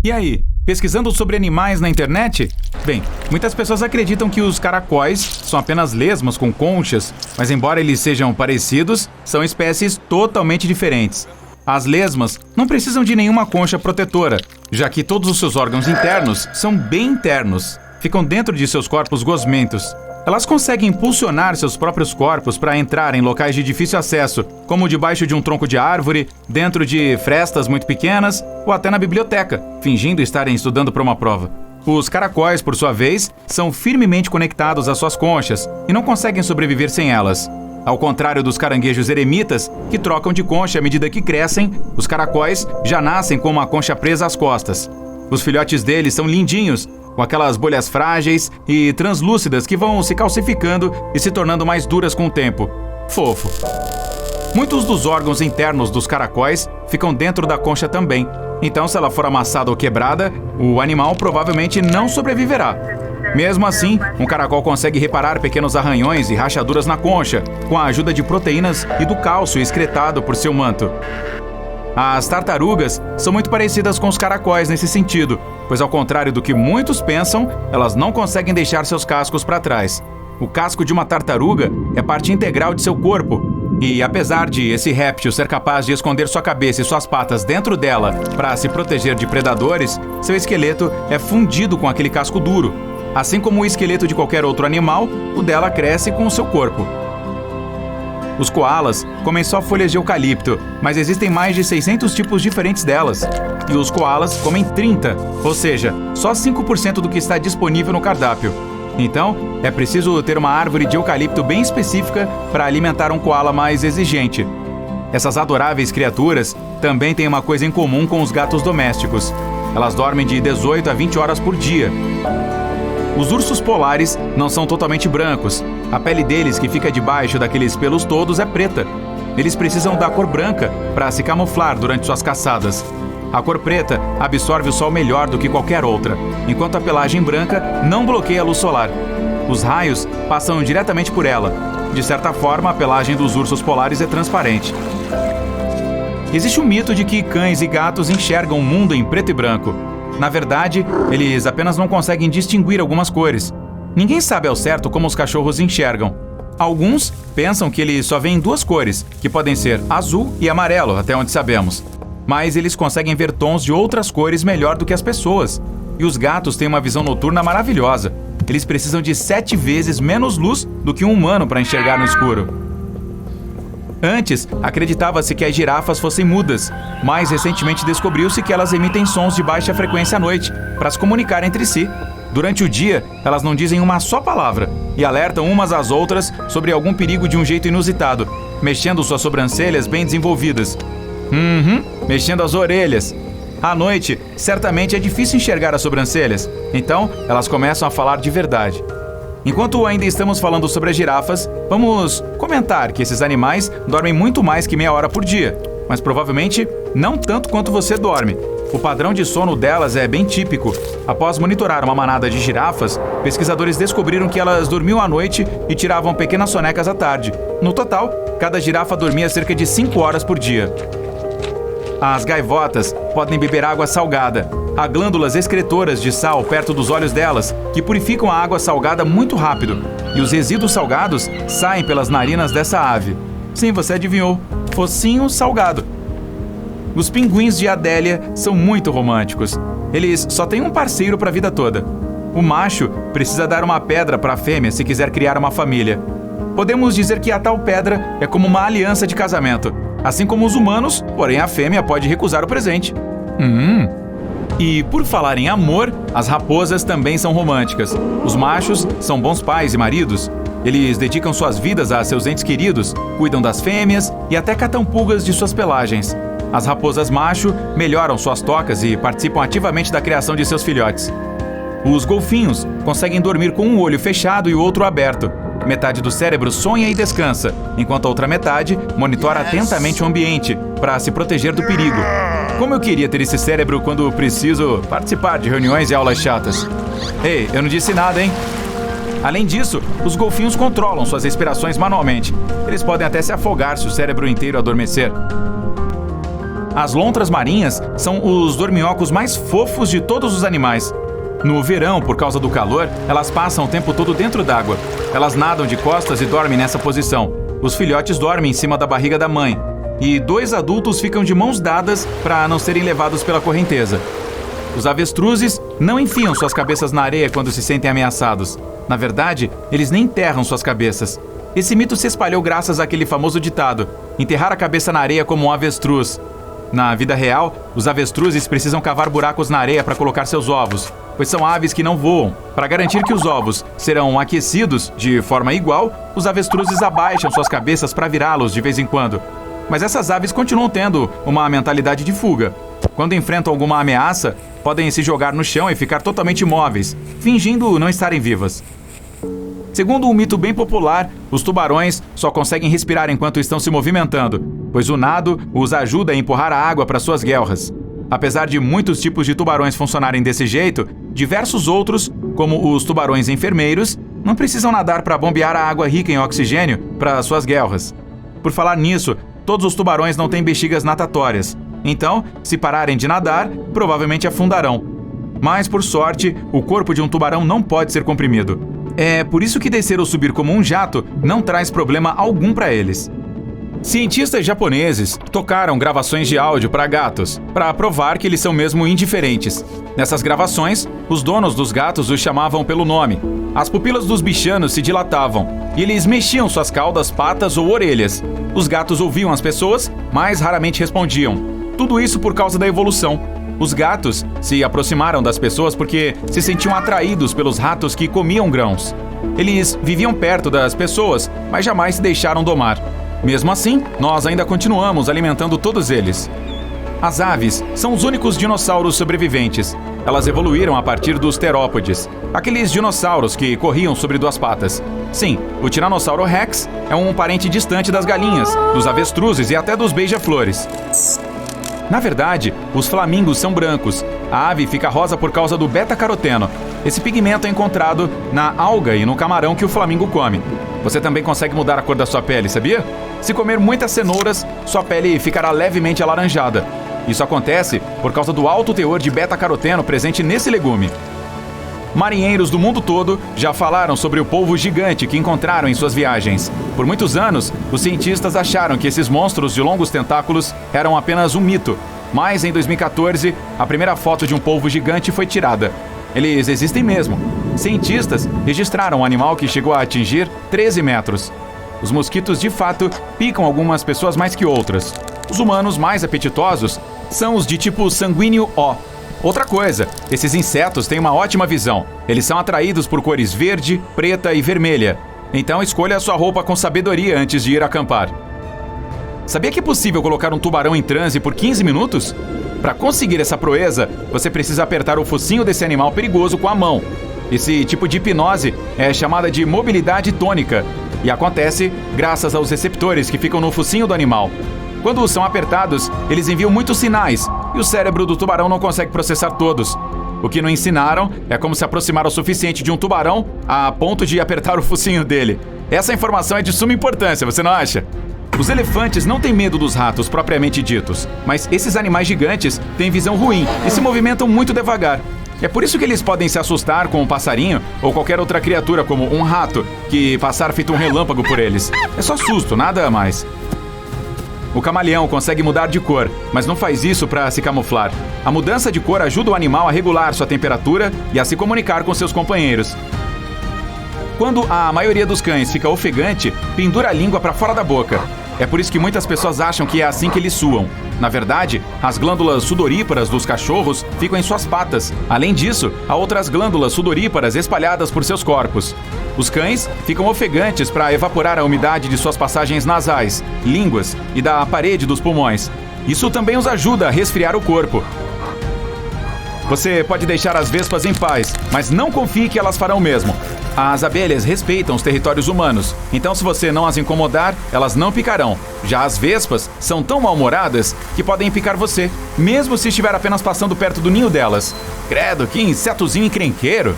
E aí, pesquisando sobre animais na internet? Bem, muitas pessoas acreditam que os caracóis são apenas lesmas com conchas, mas embora eles sejam parecidos, são espécies totalmente diferentes. As lesmas não precisam de nenhuma concha protetora, já que todos os seus órgãos internos são bem internos, ficam dentro de seus corpos gosmentos. Elas conseguem impulsionar seus próprios corpos para entrar em locais de difícil acesso, como debaixo de um tronco de árvore, dentro de frestas muito pequenas ou até na biblioteca, fingindo estarem estudando para uma prova. Os caracóis, por sua vez, são firmemente conectados às suas conchas e não conseguem sobreviver sem elas. Ao contrário dos caranguejos eremitas, que trocam de concha à medida que crescem, os caracóis já nascem com uma concha presa às costas. Os filhotes deles são lindinhos, com aquelas bolhas frágeis e translúcidas que vão se calcificando e se tornando mais duras com o tempo. Fofo. Muitos dos órgãos internos dos caracóis ficam dentro da concha também. Então, se ela for amassada ou quebrada, o animal provavelmente não sobreviverá. Mesmo assim, um caracol consegue reparar pequenos arranhões e rachaduras na concha, com a ajuda de proteínas e do cálcio excretado por seu manto. As tartarugas são muito parecidas com os caracóis nesse sentido, pois ao contrário do que muitos pensam, elas não conseguem deixar seus cascos para trás. O casco de uma tartaruga é parte integral de seu corpo, e apesar de esse réptil ser capaz de esconder sua cabeça e suas patas dentro dela para se proteger de predadores, seu esqueleto é fundido com aquele casco duro. Assim como o esqueleto de qualquer outro animal, o dela cresce com o seu corpo. Os koalas comem só folhas de eucalipto, mas existem mais de 600 tipos diferentes delas. E os koalas comem 30, ou seja, só 5% do que está disponível no cardápio. Então, é preciso ter uma árvore de eucalipto bem específica para alimentar um koala mais exigente. Essas adoráveis criaturas também têm uma coisa em comum com os gatos domésticos. Elas dormem de 18 a 20 horas por dia. Os ursos polares não são totalmente brancos. A pele deles, que fica debaixo daqueles pelos todos, é preta. Eles precisam da cor branca para se camuflar durante suas caçadas. A cor preta absorve o sol melhor do que qualquer outra, enquanto a pelagem branca não bloqueia a luz solar. Os raios passam diretamente por ela. De certa forma, a pelagem dos ursos polares é transparente. Existe um mito de que cães e gatos enxergam o mundo em preto e branco. Na verdade, eles apenas não conseguem distinguir algumas cores. Ninguém sabe ao certo como os cachorros enxergam. Alguns pensam que eles só veem duas cores, que podem ser azul e amarelo, até onde sabemos. Mas eles conseguem ver tons de outras cores melhor do que as pessoas. E os gatos têm uma visão noturna maravilhosa. Eles precisam de 7 vezes menos luz do que um humano para enxergar no escuro. Antes, acreditava-se que as girafas fossem mudas, mas recentemente descobriu-se que elas emitem sons de baixa frequência à noite, para se comunicar entre si. Durante o dia, elas não dizem uma só palavra e alertam umas às outras sobre algum perigo de um jeito inusitado, mexendo suas sobrancelhas bem desenvolvidas. Mexendo as orelhas. À noite, certamente é difícil enxergar as sobrancelhas, então elas começam a falar de verdade. Enquanto ainda estamos falando sobre as girafas, vamos comentar que esses animais dormem muito mais que meia hora por dia, mas provavelmente não tanto quanto você dorme. O padrão de sono delas é bem típico. Após monitorar uma manada de girafas, pesquisadores descobriram que elas dormiam à noite e tiravam pequenas sonecas à tarde. No total, cada girafa dormia cerca de 5 horas por dia. As gaivotas podem beber água salgada. Há glândulas excretoras de sal perto dos olhos delas, que purificam a água salgada muito rápido. E os resíduos salgados saem pelas narinas dessa ave. Sim, você adivinhou. Focinho salgado. Os pinguins de Adélia são muito românticos. Eles só têm um parceiro para a vida toda. O macho precisa dar uma pedra para a fêmea se quiser criar uma família. Podemos dizer que a tal pedra é como uma aliança de casamento. Assim como os humanos, porém a fêmea pode recusar o presente. E por falar em amor, as raposas também são românticas. Os machos são bons pais e maridos. Eles dedicam suas vidas a seus entes queridos, cuidam das fêmeas e até catam pulgas de suas pelagens. As raposas macho melhoram suas tocas e participam ativamente da criação de seus filhotes. Os golfinhos conseguem dormir com um olho fechado e o outro aberto. Metade do cérebro sonha e descansa, enquanto a outra metade monitora atentamente o ambiente para se proteger do perigo. Como eu queria ter esse cérebro quando preciso participar de reuniões e aulas chatas. Ei, eu não disse nada, hein? Além disso, os golfinhos controlam suas respirações manualmente. Eles podem até se afogar se o cérebro inteiro adormecer. As lontras marinhas são os dorminhocos mais fofos de todos os animais. No verão, por causa do calor, elas passam o tempo todo dentro d'água. Elas nadam de costas e dormem nessa posição. Os filhotes dormem em cima da barriga da mãe. E 2 adultos ficam de mãos dadas para não serem levados pela correnteza. Os avestruzes não enfiam suas cabeças na areia quando se sentem ameaçados. Na verdade, eles nem enterram suas cabeças. Esse mito se espalhou graças àquele famoso ditado: enterrar a cabeça na areia como um avestruz. Na vida real, os avestruzes precisam cavar buracos na areia para colocar seus ovos, pois são aves que não voam. Para garantir que os ovos serão aquecidos de forma igual, os avestruzes abaixam suas cabeças para virá-los de vez em quando. Mas essas aves continuam tendo uma mentalidade de fuga. Quando enfrentam alguma ameaça, podem se jogar no chão e ficar totalmente imóveis, fingindo não estarem vivas. Segundo um mito bem popular, os tubarões só conseguem respirar enquanto estão se movimentando, pois o nado os ajuda a empurrar a água para suas guelras. Apesar de muitos tipos de tubarões funcionarem desse jeito, diversos outros, como os tubarões enfermeiros, não precisam nadar para bombear a água rica em oxigênio para suas guelras. Por falar nisso, todos os tubarões não têm bexigas natatórias. Então, se pararem de nadar, provavelmente afundarão. Mas, por sorte, o corpo de um tubarão não pode ser comprimido. É por isso que descer ou subir como um jato não traz problema algum para eles. Cientistas japoneses tocaram gravações de áudio para gatos, para provar que eles são mesmo indiferentes. Nessas gravações, os donos dos gatos os chamavam pelo nome. As pupilas dos bichanos se dilatavam e eles mexiam suas caudas, patas ou orelhas. Os gatos ouviam as pessoas, mas raramente respondiam. Tudo isso por causa da evolução. Os gatos se aproximaram das pessoas porque se sentiam atraídos pelos ratos que comiam grãos. Eles viviam perto das pessoas, mas jamais se deixaram domar. Mesmo assim, nós ainda continuamos alimentando todos eles. As aves são os únicos dinossauros sobreviventes. Elas evoluíram a partir dos terópodes, aqueles dinossauros que corriam sobre 2 patas. Sim, o Tiranossauro Rex é um parente distante das galinhas, dos avestruzes e até dos beija-flores. Na verdade, os flamingos são brancos. A ave fica rosa por causa do beta-caroteno. Esse pigmento é encontrado na alga e no camarão que o flamingo come. Você também consegue mudar a cor da sua pele, sabia? Se comer muitas cenouras, sua pele ficará levemente alaranjada. Isso acontece por causa do alto teor de beta-caroteno presente nesse legume. Marinheiros do mundo todo já falaram sobre o polvo gigante que encontraram em suas viagens. Por muitos anos, os cientistas acharam que esses monstros de longos tentáculos eram apenas um mito. Mas em 2014, a primeira foto de um polvo gigante foi tirada. Eles existem mesmo. Cientistas registraram um animal que chegou a atingir 13 metros. Os mosquitos, de fato, picam algumas pessoas mais que outras. Os humanos mais apetitosos são os de tipo sanguíneo O. Outra coisa, esses insetos têm uma ótima visão. Eles são atraídos por cores verde, preta e vermelha. Então escolha a sua roupa com sabedoria antes de ir acampar. Sabia que é possível colocar um tubarão em transe por 15 minutos? Para conseguir essa proeza, você precisa apertar o focinho desse animal perigoso com a mão. Esse tipo de hipnose é chamada de mobilidade tônica e acontece graças aos receptores que ficam no focinho do animal. Quando são apertados, eles enviam muitos sinais e o cérebro do tubarão não consegue processar todos. O que não ensinaram é como se aproximar o suficiente de um tubarão a ponto de apertar o focinho dele. Essa informação é de suma importância, você não acha? Os elefantes não têm medo dos ratos propriamente ditos, mas esses animais gigantes têm visão ruim e se movimentam muito devagar. É por isso que eles podem se assustar com um passarinho ou qualquer outra criatura como um rato que passar feito um relâmpago por eles. É só susto, nada mais. O camaleão consegue mudar de cor, mas não faz isso para se camuflar. A mudança de cor ajuda o animal a regular sua temperatura e a se comunicar com seus companheiros. Quando a maioria dos cães fica ofegante, pendura a língua para fora da boca. É por isso que muitas pessoas acham que é assim que eles suam. Na verdade, as glândulas sudoríparas dos cachorros ficam em suas patas. Além disso, há outras glândulas sudoríparas espalhadas por seus corpos. Os cães ficam ofegantes para evaporar a umidade de suas passagens nasais, línguas e da parede dos pulmões. Isso também os ajuda a resfriar o corpo. Você pode deixar as vespas em paz, mas não confie que elas farão o mesmo. As abelhas respeitam os territórios humanos, então se você não as incomodar, elas não picarão. Já as vespas são tão mal-humoradas que podem picar você, mesmo se estiver apenas passando perto do ninho delas. Credo, que insetozinho encrenqueiro!